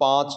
5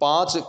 5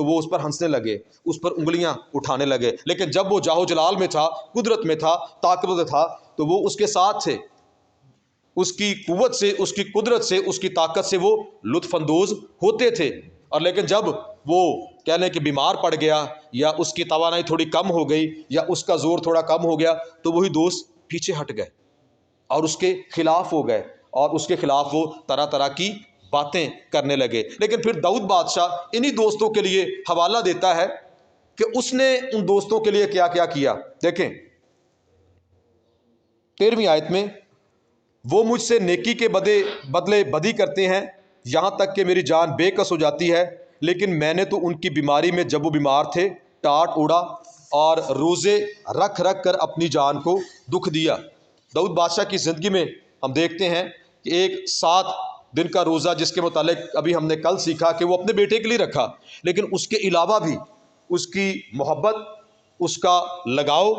تو وہ اس پر ہنسنے لگے، اس پر انگلیاں اٹھانے لگے، لیکن جب وہ جاہو جلال میں تھا، قدرت میں تھا، طاقت میں تھا، تو وہ اس کے ساتھ تھے، اس کی قوت سے، اس کی قدرت سے، اس کی طاقت سے وہ لطف اندوز ہوتے تھے۔ اور لیکن جب وہ کہہ لیں کہ بیمار پڑ گیا، یا اس کی توانائی تھوڑی کم ہو گئی، یا اس کا زور تھوڑا کم ہو گیا، تو وہی دوست پیچھے ہٹ گئے اور اس کے خلاف ہو گئے، اور اس کے خلاف وہ طرح طرح کی باتیں کرنے لگے۔ لیکن پھر داؤد بادشاہ انہی دوستوں کے لیے حوالہ دیتا ہے کہ اس نے ان دوستوں کے لیے کیا کیا کیا۔ دیکھیں 13ویں آیت میں، وہ مجھ سے نیکی کے بدلے بدی کرتے ہیں، یہاں تک کہ میری جان بے کس ہو جاتی ہے، لیکن میں نے تو ان کی بیماری میں جب وہ بیمار تھے ٹاٹ اڑا اور روزے رکھ رکھ کر اپنی جان کو دکھ دیا۔ داؤد بادشاہ کی زندگی میں ہم دیکھتے ہیں کہ ایک 7 دن کا روزہ، جس کے متعلق ابھی ہم نے کل سیکھا کہ وہ اپنے بیٹے کے لیے رکھا، لیکن اس کے علاوہ بھی اس کی محبت، اس کا لگاؤ،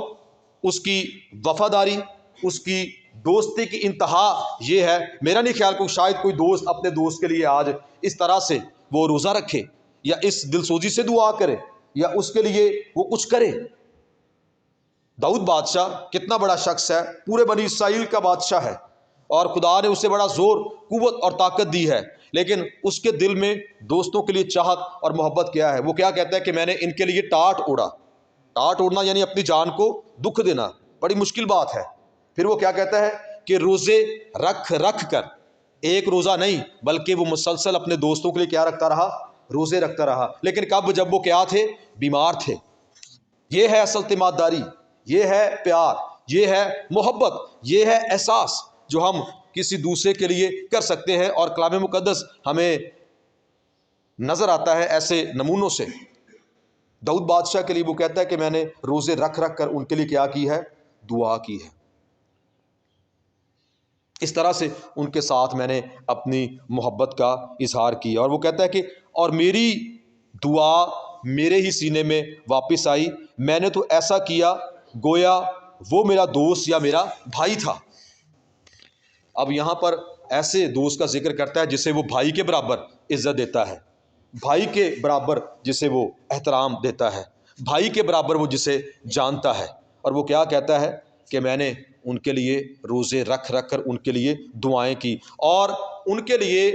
اس کی وفاداری، اس کی دوستی کی انتہا یہ ہے۔ میرا نہیں خیال کہ شاید کوئی دوست اپنے دوست کے لیے آج اس طرح سے وہ روزہ رکھے، یا اس دل سوزی سے دعا کرے، یا اس کے لیے وہ کچھ کرے۔ داؤد بادشاہ کتنا بڑا شخص ہے، پورے بنی اسرائیل کا بادشاہ ہے، اور خدا نے اسے بڑا زور، قوت اور طاقت دی ہے، لیکن اس کے دل میں دوستوں کے لیے چاہت اور محبت کیا ہے؟ وہ کیا کہتا ہے کہ میں نے ان کے لیے ٹاٹ اوڑا۔ ٹاٹ اوڑنا یعنی اپنی جان کو دکھ دینا، بڑی مشکل بات ہے۔ پھر وہ کیا کہتا ہے کہ روزے رکھ رکھ کر، ایک روزہ نہیں بلکہ وہ مسلسل اپنے دوستوں کے لیے کیا رکھتا رہا؟ روزے رکھتا رہا۔ لیکن کب؟ جب وہ کیا تھے؟ بیمار تھے۔ یہ ہے اصل تیمارداری، یہ ہے پیار، یہ ہے محبت، یہ ہے احساس جو ہم کسی دوسرے کے لیے کر سکتے ہیں، اور کلام مقدس ہمیں نظر آتا ہے ایسے نمونوں سے۔ داؤد بادشاہ کے لیے وہ کہتا ہے کہ میں نے روزے رکھ رکھ کر ان کے لیے کیا کی ہے؟ دعا کی ہے۔ اس طرح سے ان کے ساتھ میں نے اپنی محبت کا اظہار کیا۔ اور وہ کہتا ہے کہ اور میری دعا میرے ہی سینے میں واپس آئی، میں نے تو ایسا کیا گویا وہ میرا دوست یا میرا بھائی تھا۔ اب یہاں پر ایسے دوست کا ذکر کرتا ہے جسے وہ بھائی کے برابر عزت دیتا ہے، بھائی کے برابر جسے وہ احترام دیتا ہے، بھائی کے برابر وہ جسے جانتا ہے۔ اور وہ کیا کہتا ہے کہ میں نے ان کے لیے روزے رکھ رکھ کر ان کے لیے دعائیں کی، اور ان کے لیے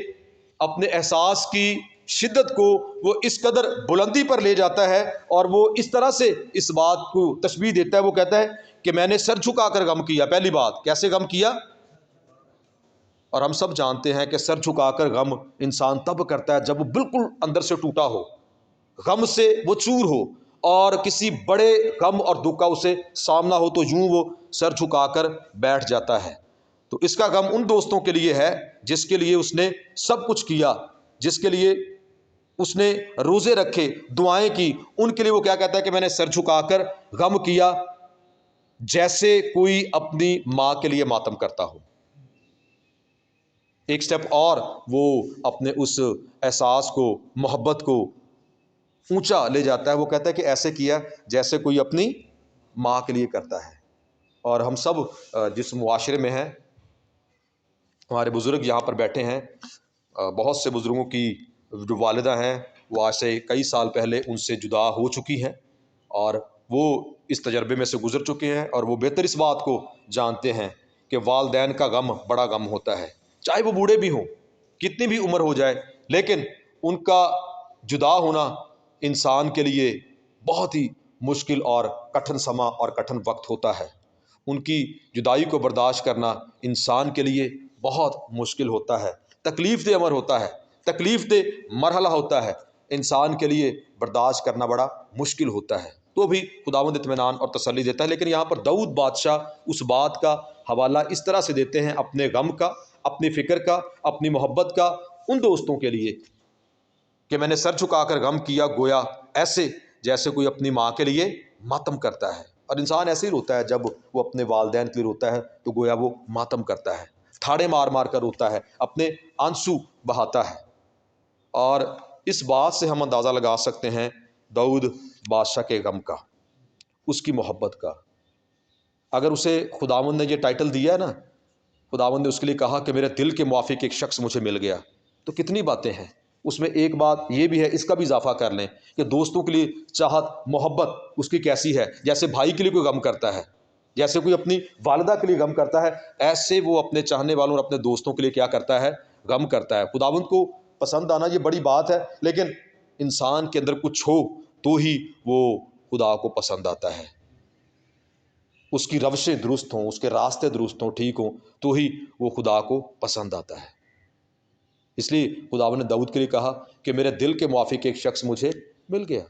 اپنے احساس کی شدت کو وہ اس قدر بلندی پر لے جاتا ہے، اور وہ اس طرح سے اس بات کو تشبیہ دیتا ہے۔ وہ کہتا ہے کہ میں نے سر جھکا کر غم کیا۔ پہلی بات، کیسے غم کیا؟ اور ہم سب جانتے ہیں کہ سر جھکا کر غم انسان تب کرتا ہے جب وہ بالکل اندر سے ٹوٹا ہو، غم سے وہ چور ہو، اور کسی بڑے غم اور دکھ کا اسے سامنا ہو، تو یوں وہ سر جھکا کر بیٹھ جاتا ہے۔ تو اس کا غم ان دوستوں کے لیے ہے جس کے لیے اس نے سب کچھ کیا، جس کے لیے اس نے روزے رکھے، دعائیں کی۔ ان کے لیے وہ کیا کہتا ہے کہ میں نے سر جھکا کر غم کیا، جیسے کوئی اپنی ماں کے لیے ماتم کرتا ہو۔ ایک سٹیپ اور وہ اپنے اس احساس کو، محبت کو اونچا لے جاتا ہے۔ وہ کہتا ہے کہ ایسے کیا جیسے کوئی اپنی ماں کے لیے کرتا ہے۔ اور ہم سب جس معاشرے میں ہیں، ہمارے بزرگ یہاں پر بیٹھے ہیں، بہت سے بزرگوں کی جو والدہ ہیں وہ آج سے کئی سال پہلے ان سے جدا ہو چکی ہیں، اور وہ اس تجربے میں سے گزر چکے ہیں، اور وہ بہتر اس بات کو جانتے ہیں کہ والدین کا غم بڑا غم ہوتا ہے، چاہے وہ بوڑھے بھی ہوں، کتنی بھی عمر ہو جائے، لیکن ان کا جدا ہونا انسان کے لیے بہت ہی مشکل اور کٹھن سما اور کٹھن وقت ہوتا ہے۔ ان کی جدائی کو برداشت کرنا انسان کے لیے بہت مشکل ہوتا ہے، تکلیف دہ امر ہوتا ہے، تکلیف دہ مرحلہ ہوتا ہے، انسان کے لیے برداشت کرنا بڑا مشکل ہوتا ہے۔ تو بھی خداوند اطمینان اور تسلی دیتا ہے۔ لیکن یہاں پر داؤد بادشاہ اس بات کا حوالہ اس طرح سے دیتے ہیں، اپنے غم کا، اپنی فکر کا، اپنی محبت کا ان دوستوں کے لیے، کہ میں نے سر جھکا کر غم کیا گویا ایسے جیسے کوئی اپنی ماں کے لیے ماتم کرتا ہے۔ اور انسان ایسے ہی روتا ہے، جب وہ اپنے والدین کے لیے روتا ہے تو گویا وہ ماتم کرتا ہے، تھاڑے مار مار کر روتا ہے، اپنے آنسو بہاتا ہے۔ اور اس بات سے ہم اندازہ لگا سکتے ہیں داؤد بادشاہ کے غم کا، اس کی محبت کا۔ اگر اسے خداوند نے یہ ٹائٹل دیا ہے نا، خداوند نے اس کے لیے کہا کہ میرے دل کے موافق ایک شخص مجھے مل گیا، تو کتنی باتیں ہیں اس میں ایک بات یہ بھی ہے، اس کا بھی اضافہ کر لیں کہ دوستوں کے لیے چاہت محبت اس کی کیسی ہے. جیسے بھائی کے لیے کوئی غم کرتا ہے، جیسے کوئی اپنی والدہ کے لیے غم کرتا ہے، ایسے وہ اپنے چاہنے والوں اور اپنے دوستوں کے لیے کیا کرتا ہے؟ غم کرتا ہے. خداوند کو پسند آنا یہ بڑی بات ہے، لیکن انسان کے اندر کچھ ہو تو ہی وہ خدا کو پسند آتا ہے. اس کی روشیں درست ہوں، اس کے راستے درست ہوں، ٹھیک ہوں، تو ہی وہ خدا کو پسند آتا ہے. اس لیے خداوند نے داؤد کے لیے کہا کہ میرے دل کے موافق ایک شخص مجھے مل گیا.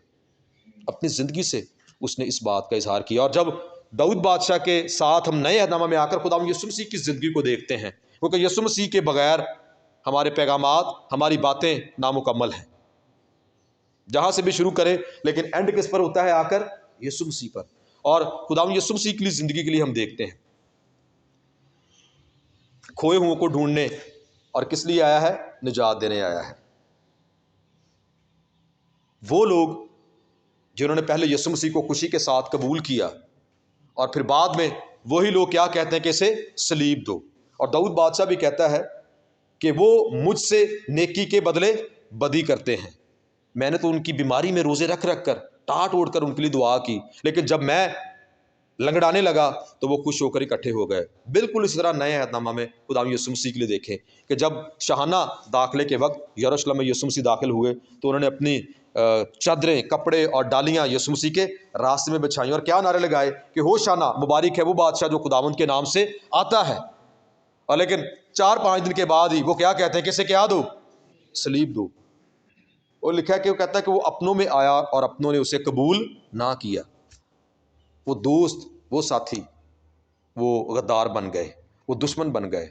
اپنی زندگی سے اس نے اس بات کا اظہار کیا. اور جب داؤد بادشاہ کے ساتھ ہم نئے عہد نامہ میں آ کر خداوند یسوع مسیح کی زندگی کو دیکھتے ہیں، کیونکہ یسوع مسیح کے بغیر ہمارے پیغامات، ہماری باتیں نامکمل ہیں. جہاں سے بھی شروع کرے لیکن اینڈ کس پر ہوتا ہے؟ آ کر یسوع مسیح پر. اور خداوند یسوع مسیح کے لیے زندگی کے لیے ہم دیکھتے ہیں کھوئے ہوئوں کو ڈھونڈنے، اور کس لیے آیا ہے؟ نجات دینے آیا ہے. وہ لوگ جنہوں نے پہلے یسوع مسیح کو خوشی کے ساتھ قبول کیا، اور پھر بعد میں وہی لوگ کیا کہتے ہیں کہ اسے صلیب دو. اور داؤد بادشاہ بھی کہتا ہے کہ وہ مجھ سے نیکی کے بدلے بدی کرتے ہیں. میں نے تو ان کی بیماری میں روزے رکھ رکھ کر ٹاٹ اوڑ کر ان کے لیے دعا کی، لیکن جب میں لنگڑانے لگا تو وہ خوش ہو کر اکٹھے ہو گئے. بالکل اس طرح نئے عہد نامہ میں خدا یسوع مسیح کے لیے دیکھیں کہ جب شاہانہ داخلے کے وقت یروشلم میں یسوع مسیح داخل ہوئے تو انہوں نے اپنی چادریں، کپڑے اور ڈالیاں یسوع مسیح کے راستے میں بچھائیں اور کیا نعرے لگائے کہ ہوشانہ، مبارک ہے وہ بادشاہ جو خداوند کے نام سے آتا ہے. اور لیکن 4-5 دن کے بعد ہی وہ کیا کہتے ہیں کہ اسے کیا دو؟ صلیب دو. اور لکھا ہے کہ وہ کہتا ہے کہ وہ اپنوں میں آیا اور اپنوں نے اسے قبول نہ کیا. وہ دوست، وہ ساتھی، وہ غدار بن گئے، وہ دشمن بن گئے.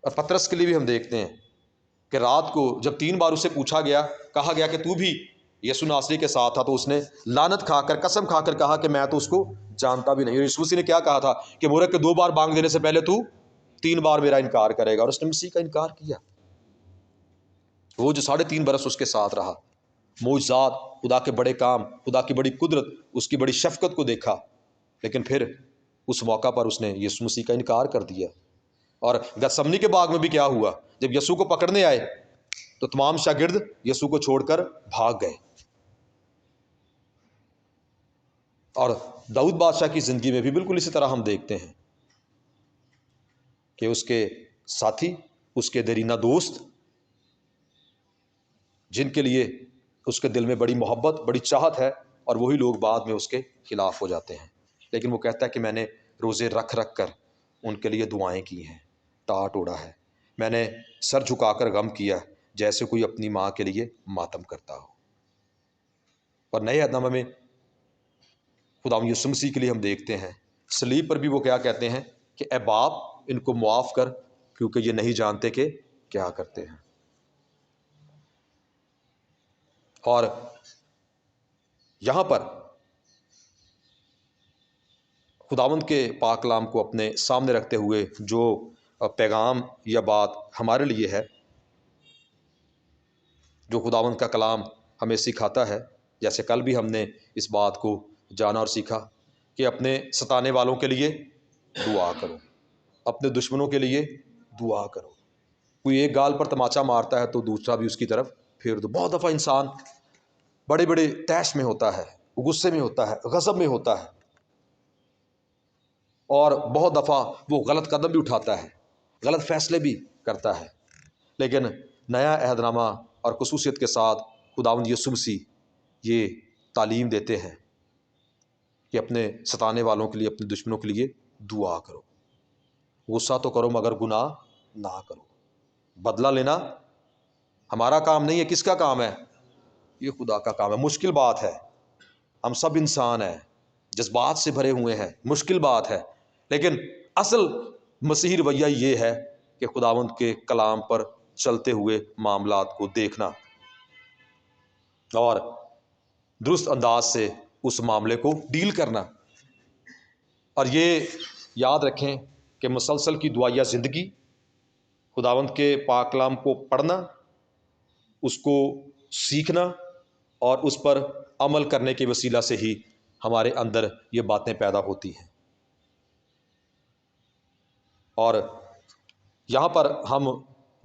اور پترس کے لیے بھی ہم دیکھتے ہیں کہ رات کو جب 3 بار اسے پوچھا گیا، کہا گیا کہ تو بھی یسوع ناصری کے ساتھ تھا، تو اس نے لعنت کھا کر، قسم کھا کر کہا کہ میں تو اس کو جانتا بھی نہیں. اور یسوع مسیح نے کیا کہا تھا کہ مورخ کے 2 بار بانگ دینے سے پہلے تو 3 بار میرا انکار کرے گا. اور اس نے مسیح کا انکار کیا. وہ جو 3.5 برس اس کے ساتھ رہا، معجزات، خدا کے بڑے کام، خدا کی بڑی قدرت، اس کی بڑی شفقت کو دیکھا، لیکن پھر اس موقع پر اس نے یسوع مسیح کا انکار کر دیا. اور گتسمنی کے باغ میں بھی کیا ہوا؟ جب یسوع کو پکڑنے آئے تو تمام شاگرد یسوع کو چھوڑ کر بھاگ گئے. اور داؤد بادشاہ کی زندگی میں بھی بالکل اسی طرح ہم دیکھتے ہیں کہ اس کے ساتھی، اس کے دیرینہ دوست، جن کے لیے اس کے دل میں بڑی محبت، بڑی چاہت ہے، اور وہی لوگ بعد میں اس کے خلاف ہو جاتے ہیں. لیکن وہ کہتا ہے کہ میں نے روزے رکھ رکھ کر ان کے لیے دعائیں کی ہیں، ٹاٹ اوڑا ہے، میں نے سر جھکا کر غم کیا جیسے کوئی اپنی ماں کے لیے ماتم کرتا ہو. اور نئے عہد نامہ میں خداوند یسوع مسیح کے لیے ہم دیکھتے ہیں صلیب پر بھی وہ کیا کہتے ہیں کہ اے باپ ان کو معاف کر، کیونکہ یہ نہیں جانتے کہ کیا کرتے ہیں. اور یہاں پر خداوند کے پاک کلام کو اپنے سامنے رکھتے ہوئے جو پیغام یا بات ہمارے لیے ہے، جو خداوند کا کلام ہمیں سکھاتا ہے، جیسے کل بھی ہم نے اس بات کو جانا اور سیکھا کہ اپنے ستانے والوں کے لیے دعا کرو، اپنے دشمنوں کے لیے دعا کرو. کوئی ایک گال پر تماچا مارتا ہے تو دوسرا بھی اس کی طرف پھیر دو. بہت دفعہ انسان بڑے بڑے طیش میں ہوتا ہے، غصے میں ہوتا ہے، غضب میں ہوتا ہے، اور بہت دفعہ وہ غلط قدم بھی اٹھاتا ہے، غلط فیصلے بھی کرتا ہے. لیکن نیا عہد نامہ اور خصوصیت کے ساتھ خداوند یسوع مسیح یہ تعلیم دیتے ہیں کہ اپنے ستانے والوں کے لیے، اپنے دشمنوں کے لیے دعا کرو. غصہ تو کرو مگر گناہ نہ کرو. بدلہ لینا ہمارا کام نہیں ہے. کس کا کام ہے؟ یہ خدا کا کام ہے. مشکل بات ہے، ہم سب انسان ہیں، جذبات سے بھرے ہوئے ہیں، مشکل بات ہے، لیکن اصل مسیحی رویہ یہ ہے کہ خداوند کے کلام پر چلتے ہوئے معاملات کو دیکھنا اور درست انداز سے اس معاملے کو ڈیل کرنا. اور یہ یاد رکھیں کہ مسلسل کی دعائیہ زندگی، خداوند کے پاک کلام کو پڑھنا، اس کو سیکھنا اور اس پر عمل کرنے کے وسیلہ سے ہی ہمارے اندر یہ باتیں پیدا ہوتی ہیں. اور یہاں پر ہم